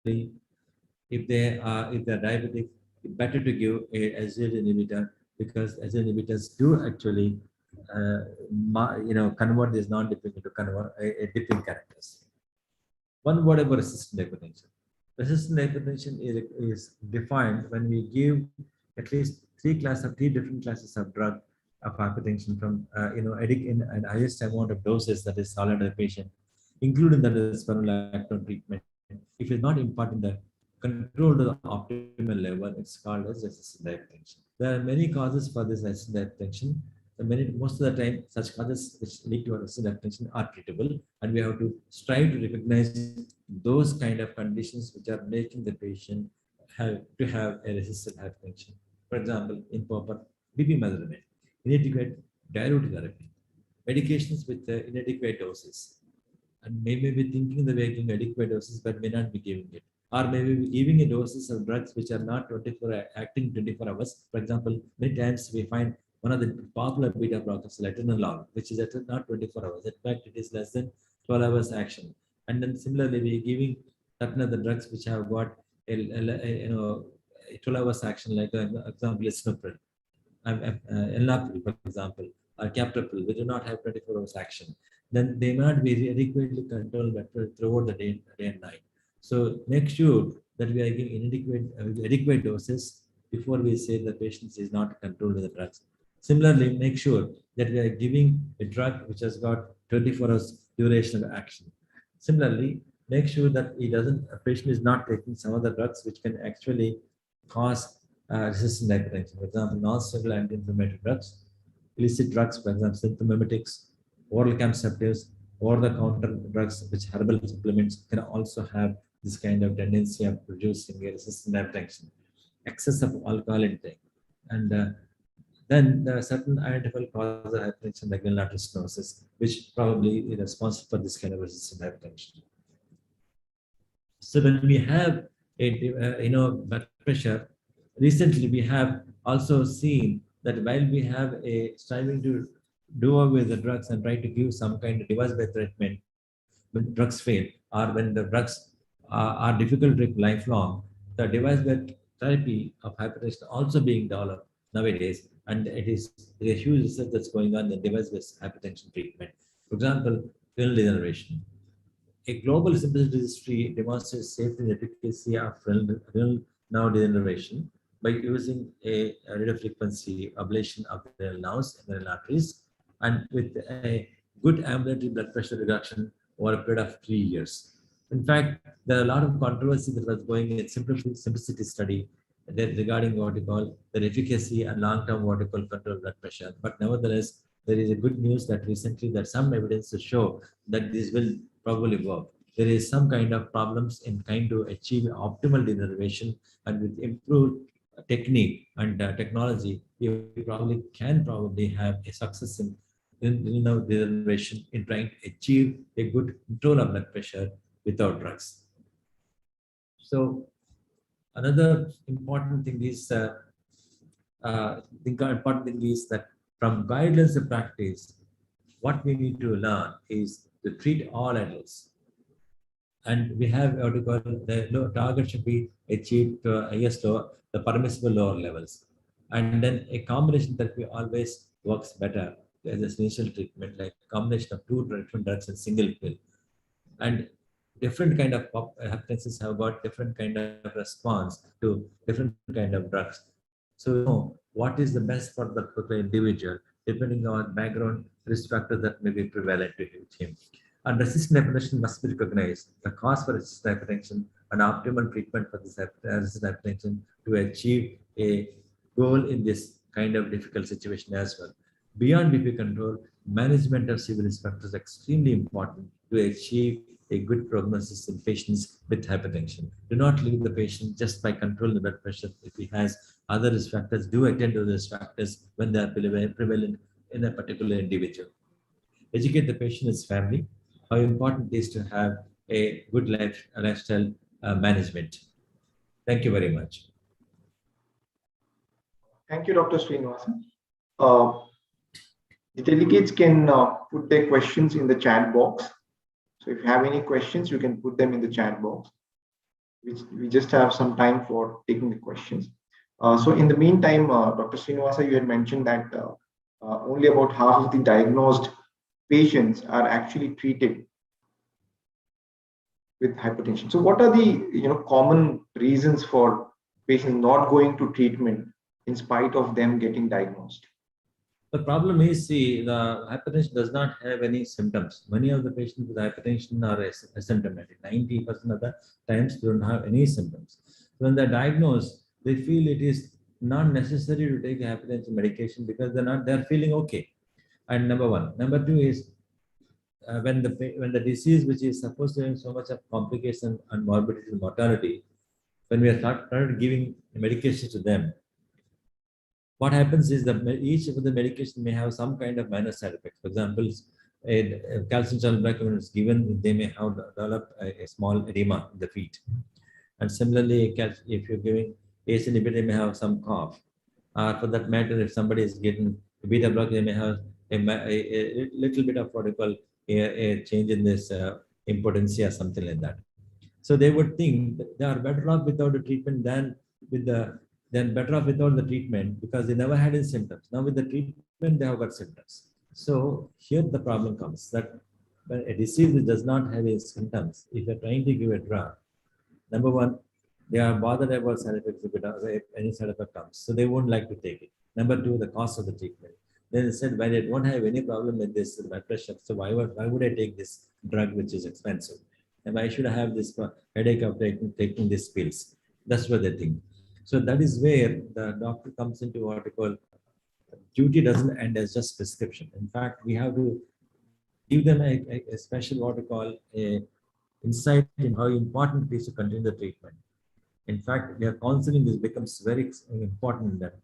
If they're diabetic, better to give a SGLT inhibitor, because SGLT inhibitors do actually convert this non-dipping into convert a dipping characters. One word about resistant hypertension. Resistant hypertension is defined when we give at least three different classes of drug of hypertension from in an highest amount of doses that is solid to the patient, including the spironolactone treatment. If it's not imparting the control to the optimal level, it's called as resistant hypertension. There are many causes for this resistant hypertension. Most of the time, such causes which lead to a resistant hypertension are treatable, and we have to strive to recognize those kind of conditions which are making the patient have a resistant hypertension. For example, improper BP measurement, inadequate diuretic therapy, medications with inadequate doses, and maybe be thinking that we are giving adequate doses but may not be giving it, or maybe be giving a doses of drugs which are not 24 acting 24 hours. For example, many times we find one of the popular beta blockers, latenolol, which is at not 24 hours. In fact, it is less than 12 hours action. And then similarly, we are giving certain other drugs which have got a 12 hours action, like example, lisinopril, enalapril, for example, or captopril, they do not have 24 hours action. Then they may not be adequately controlled throughout the day and night. So make sure that we are giving adequate doses before we say the patient is not controlled with the drugs. Similarly, make sure that we are giving a drug which has got 24 hours duration of action. Similarly, make sure that a patient is not taking some of the drugs which can actually cause resistant hypertension. For example, non-steroidal anti-inflammatory drugs, illicit drugs, for example, symptomimetics, oral contraceptives, over-the-counter drugs, which herbal supplements can also have this kind of tendency of producing a resistant hypertension. Excess of alcohol intake, and then there are certain identifiable causes of hypertension like renal artery stenosis, which probably is responsible for this kind of resistant hypertension. So when we have a blood pressure, recently we have also seen that while we have a striving to do away with the drugs and try to give some kind of device-based treatment, when drugs fail or when the drugs are difficult to take lifelong, the device-based therapy of hypertension also being developed nowadays, and it is a huge research that's going on in the device-based hypertension treatment. For example, renal degeneration. A global simplicity registry demonstrates safety and efficacy of renal nerve degeneration by using a radiofrequency ablation of the renal nerves and the renal arteries, and with a good ambulatory blood pressure reduction over a period of 3 years. In fact, there are a lot of controversy that was going in simplicity study regarding what we call the efficacy and long-term what we call control blood pressure. But nevertheless, there is a good news that recently that some evidence to show that this will probably work. There is some kind of problems in trying to achieve optimal denervation, and with improved technique and technology, we can probably have a success in the innovation in trying to achieve a good control of blood pressure without drugs. So another important thing is the important thing is that from guidelines to practice, what we need to learn is to treat all adults. And we have what we call the target should be achieved to highest lower, the permissible lower levels. And then a combination therapy always works better as an initial treatment, like combination of two different drugs in single pill. And different kind of hypertensives have got different kind of response to different kind of drugs. So we know what is the best for the particular individual, depending on background risk factors that may be prevalent to him. And resistant hypertension must be recognized, the cause for resistant hypertension and optimal treatment for this resistant hypertension to achieve a goal in this kind of difficult situation as well. Beyond BP control, management of severe risk factors is extremely important to achieve a good prognosis in patients with hypertension. Do not leave the patient just by controlling the blood pressure. If he has other risk factors, do attend to those factors when they are prevalent in a particular individual. Educate the patient, his family, how important it is to have a good lifestyle management. Thank you very much. Thank you, Dr. Srinivasan. The delegates can put their questions in the chat box. So if you have any questions, you can put them in the chat box. We just have some time for taking the questions. So in the meantime, Dr. Srinivasa, you had mentioned that only about half of the diagnosed patients are actually treated with hypertension. So what are the common reasons for patients not going to treatment in spite of them getting diagnosed? The problem is, see, the hypertension does not have any symptoms. Many of the patients with hypertension are asymptomatic. 90% of the times they don't have any symptoms. When they're diagnosed, they feel it is not necessary to take hypertension medication because they're feeling okay. And number one. Number two is when the disease, which is supposed to have so much of complication and morbidity and mortality, when we are started giving medication to them, what happens is that each of the medication may have some kind of minor side effects. For example, a calcium channel blocker when it's given, they may have developed a small edema in the feet. And similarly, if you're giving ACE inhibitor, they may have some cough. For that matter, if somebody is getting beta blocker, they may have a little bit of what we call a change in this impotency or something like that. So they would think they are better off without the treatment than better off without the treatment because they never had any symptoms. Now with the treatment, they have got symptoms. So here the problem comes that when a disease which does not have any symptoms, if you're trying to give a drug, number one, they are bothered about side effects if any side effect comes. So they won't like to take it. Number two, the cost of the treatment. Then they said, well, I don't have any problem with this blood pressure. So why would I take this drug which is expensive? And why should I have this headache of taking these pills? That's what they think. So that is where the doctor comes into what we call duty doesn't end as just prescription. In fact, we have to give them a special what we call a insight in how important it is to continue the treatment. In fact, their counseling this becomes very important that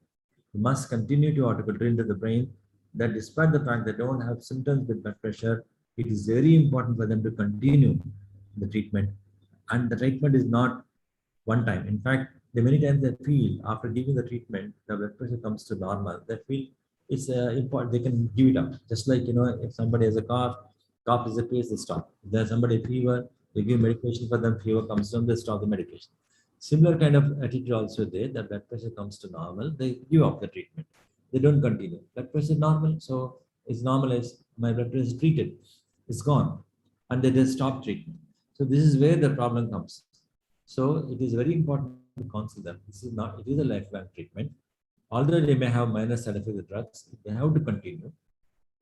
you must continue to drill into the brain that despite the fact they don't have symptoms with blood pressure, it is very important for them to continue the treatment. And the treatment is not one time. In fact, many times they feel after giving the treatment, the blood pressure comes to normal. They feel it's important. They can give it up. Just like, if somebody has a cough disappears, they stop. If there's somebody fever, they give medication for them, fever comes down, they stop the medication. Similar kind of attitude also there, that blood pressure comes to normal, they give up the treatment. They don't continue. Blood pressure is normal, so it's normalized. My blood pressure is treated, it's gone. And they just stop treatment. So this is where the problem comes. So it is very important to counsel them. It is a lifelong treatment. Although they may have minor side effects of drugs, they have to continue.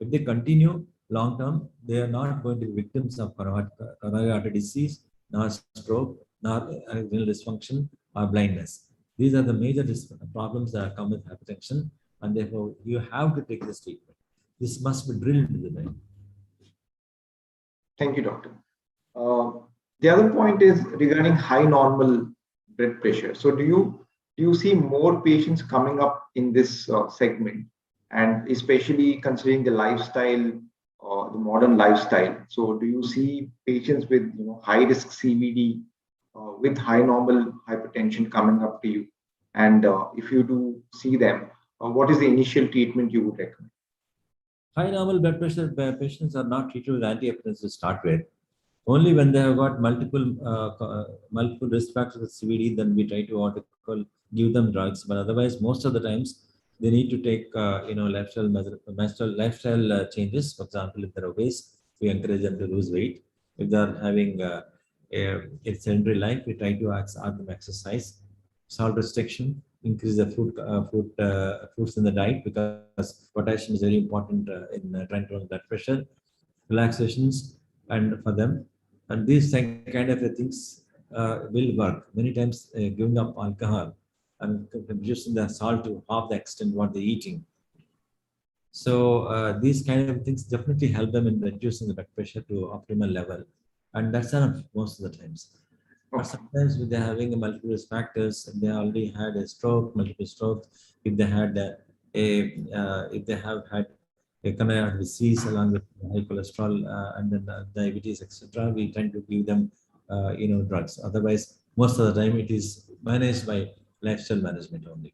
If they continue long term, they are not going to be victims of coronary artery disease, nor stroke, nor renal dysfunction, or blindness. These are the major problems that come with hypertension, and therefore you have to take this treatment. This must be drilled into the brain. Thank you, doctor. The other point is regarding high normal blood pressure. So do do you see more patients coming up in this segment, and especially considering the lifestyle, the modern lifestyle? So, do you see patients with high risk CVD with high normal hypertension coming up to you? And if you do see them, what is the initial treatment you would recommend? High normal blood pressure patients are not treated with antihypertensives to start with. Only when they have got multiple risk factors of CVD, then we try to what we call give them drugs. But otherwise, most of the times they need to take lifestyle changes. For example, if they're obese, we encourage them to lose weight. If they're having a sedentary life, we try to ask them exercise, salt restriction, increase the fruits in the diet, because potassium is very important in trying to run blood pressure, relaxations, and for them. And these kind of things will work. Many times giving up alcohol and reducing the salt to half the extent what they're eating. So these kind of things definitely help them in reducing the blood pressure to optimal level. And that's enough most of the times. But sometimes if they're having a multiple risk factors, they already had a stroke, multiple strokes, if they had if they have had a coronary disease along with high cholesterol and then diabetes, etc., we tend to give them drugs. Otherwise, most of the time it is managed by lifestyle management only.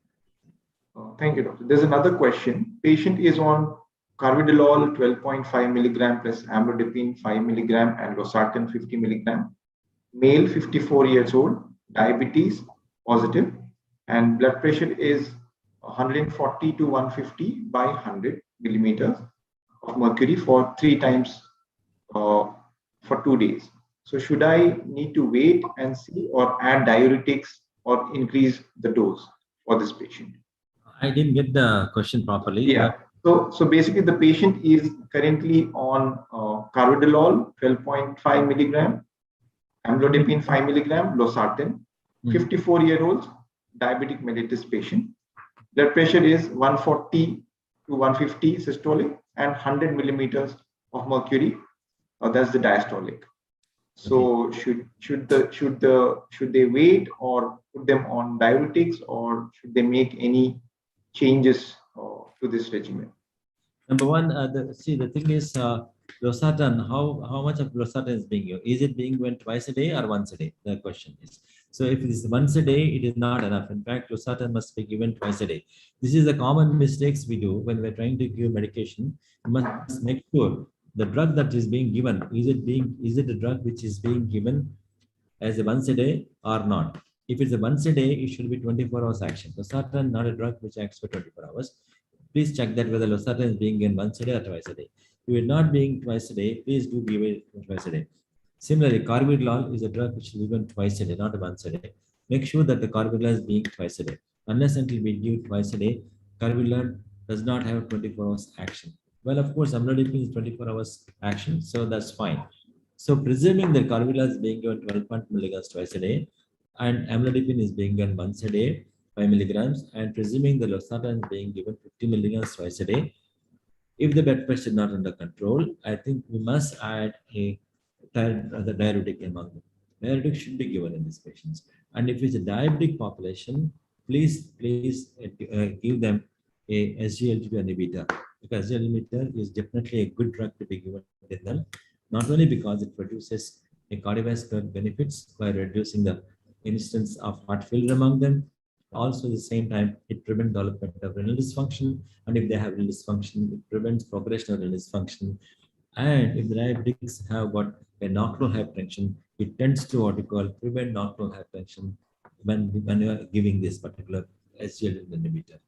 Thank you, doctor. There's another question. Patient is on carvedilol 12.5 milligram plus amlodipine 5 milligram and losartan 50 milligram. Male, 54 years old, diabetes positive, and blood pressure is 140 to 150 by 100 millimeters of mercury for 3 times for 2 days. So should I need to wait and see, or add diuretics, or increase the dose for this patient? I didn't get the question properly. Yeah. So basically, the patient is currently on carvedilol 12.5 milligram, amlodipine 5 milligram, losartan, 54-year-old diabetic mellitus patient. Blood pressure is 140 to 150 systolic and 100 millimeters of mercury. That's the diastolic. So should they wait or put them on diuretics, or should they make any changes to this regimen? Number one, the thing is, losartan, how much of losartan is being used? Is it being given twice a day or once a day? The question is. So if it is once a day, it is not enough. In fact, losartan must be given twice a day. This is the common mistakes we do when we're trying to give medication. We must make sure the drug that is being given, is it a drug which is being given as a once a day or not? If it's a once a day, it should be 24 hours action. Losartan, not a drug which acts for 24 hours. Please check that whether losartan is being given once a day or twice a day. If it is not being twice a day, please do give it twice a day. Similarly, carvedilol is a drug which is given twice a day, not once a day. Make sure that the carvedilol is being twice a day. Unless until we give twice a day, carvedilol does not have 24 hours action. Well, of course, amlodipine is 24 hours action, so that's fine. So presuming that carvedilol is being given 12 milligrams twice a day, and amlodipine is being given once a day, 5 milligrams, and presuming the losartan is being given 50 milligrams twice a day, if the blood pressure is not under control, I think we must add the diuretic among them. Diuretic should be given in these patients. And if it's a diabetic population, please give them a SGLT2 inhibitor, because SGLT inhibitor is definitely a good drug to be given in them, not only because it produces a cardiovascular benefits by reducing the instance of heart failure among them, also at the same time it prevents development of renal dysfunction, and if they have renal dysfunction, it prevents progression of renal dysfunction. And if the diabetics have got a nocturnal hypertension, it tends to what we call prevent nocturnal hypertension when you are giving this particular SGLT inhibitor.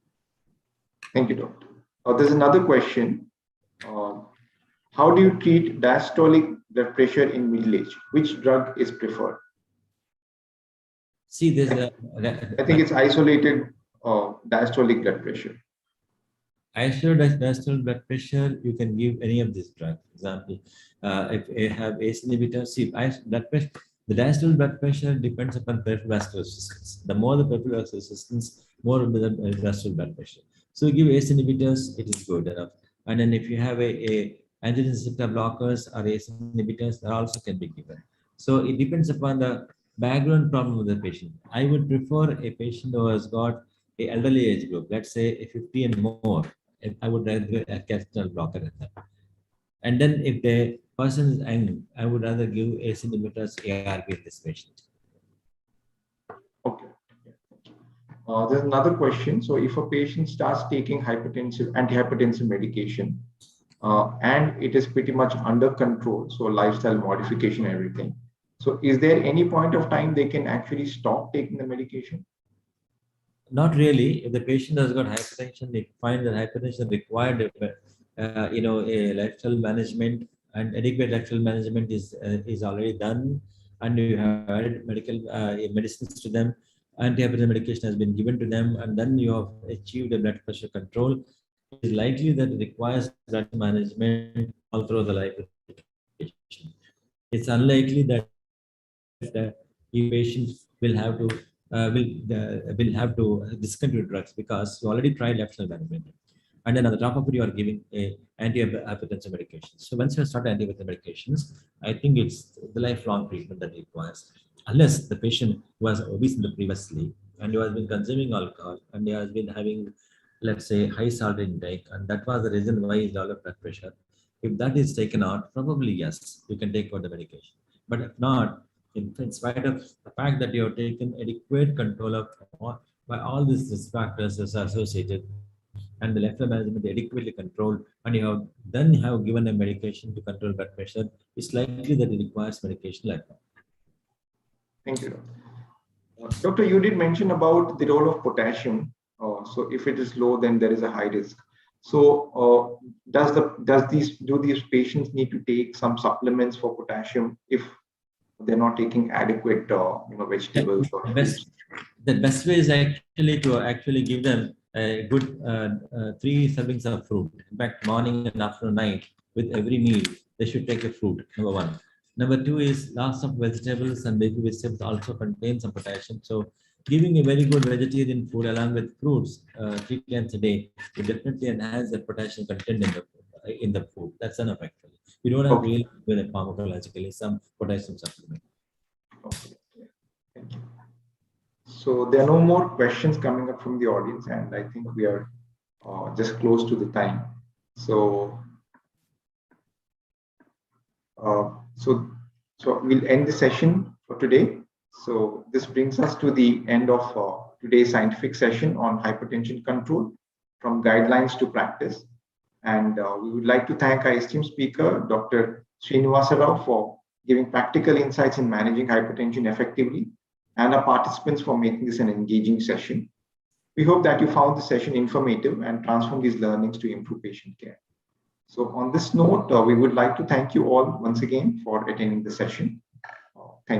Thank you, doctor. There's another question. How do you treat diastolic blood pressure in middle age? Which drug is preferred? See, there's I think it's isolated diastolic blood pressure. Isolated diastolic blood pressure, you can give any of these drugs. For example, if you have ACE inhibitor, see, the diastolic blood pressure depends upon peripheral vascular resistance. The more the peripheral vascular resistance, more will be the diastolic blood pressure. So give ACE inhibitors, it is good enough. And then if you have a angiotensin receptor blockers or ACE inhibitors, that also can be given. So it depends upon the background problem of the patient. I would prefer a patient who has got a elderly age group, let's say a 50 and more. I would rather a castrol blocker in that. And then if the person is young, I would rather give ACE inhibitors ARB in this patient. Okay. There's another question. So if a patient starts taking antihypertensive medication, and it is pretty much under control, so lifestyle modification, everything. So is there any point of time they can actually stop taking the medication? Not really. If the patient has got hypertension, they find that hypertension required, a lifestyle management, and adequate lifestyle management is already done, and you have added medical medicines to them. Antihypertensive medication has been given to them, and then you have achieved a blood pressure control. It is likely that it requires blood management all through the life of the patient. It's unlikely that the patients will have to discontinue drugs because you already tried lifestyle management, and then on the top of it you are giving a antihypertensive medication. So once you start antihypertensive medications, I think it's the lifelong treatment that requires, unless the patient was obese in the previously and who has been consuming alcohol and he has been having, let's say, high salt intake, and that was the reason why he developed blood pressure. If that is taken out, probably yes, you can take out the medication. But if not, in spite of the fact that you have taken adequate control of by all these risk factors is associated, and the lifestyle management adequately controlled, and you have then have given a medication to control blood pressure, it's likely that it requires medication like that. Thank you. Doctor, you did mention about the role of potassium. So if it is low, then there is a high risk. So do these patients need to take some supplements for potassium if they're not taking adequate vegetables or fruits? The best way is actually give them a good 3 servings of fruit. In fact, morning and afternoon, night, with every meal, they should take a fruit. Number one. Number two is lots of vegetables, and baby vegetables also contain some potassium. So giving a very good vegetarian food along with fruits 3 times a day will definitely enhance the potassium content in the food. That's enough actually. We don't have really pharmacologically some potassium supplement. Okay. Thank you. So there are no more questions coming up from the audience, and I think we are just close to the time. So, so we'll end the session for today. So this brings us to the end of today's scientific session on hypertension control, from guidelines to practice. And we would like to thank our esteemed speaker, Dr. Srinivasa Rao, for giving practical insights in managing hypertension effectively, and our participants for making this an engaging session. We hope that you found the session informative and transform these learnings to improve patient care. So on this note, we would like to thank you all once again for attending the session.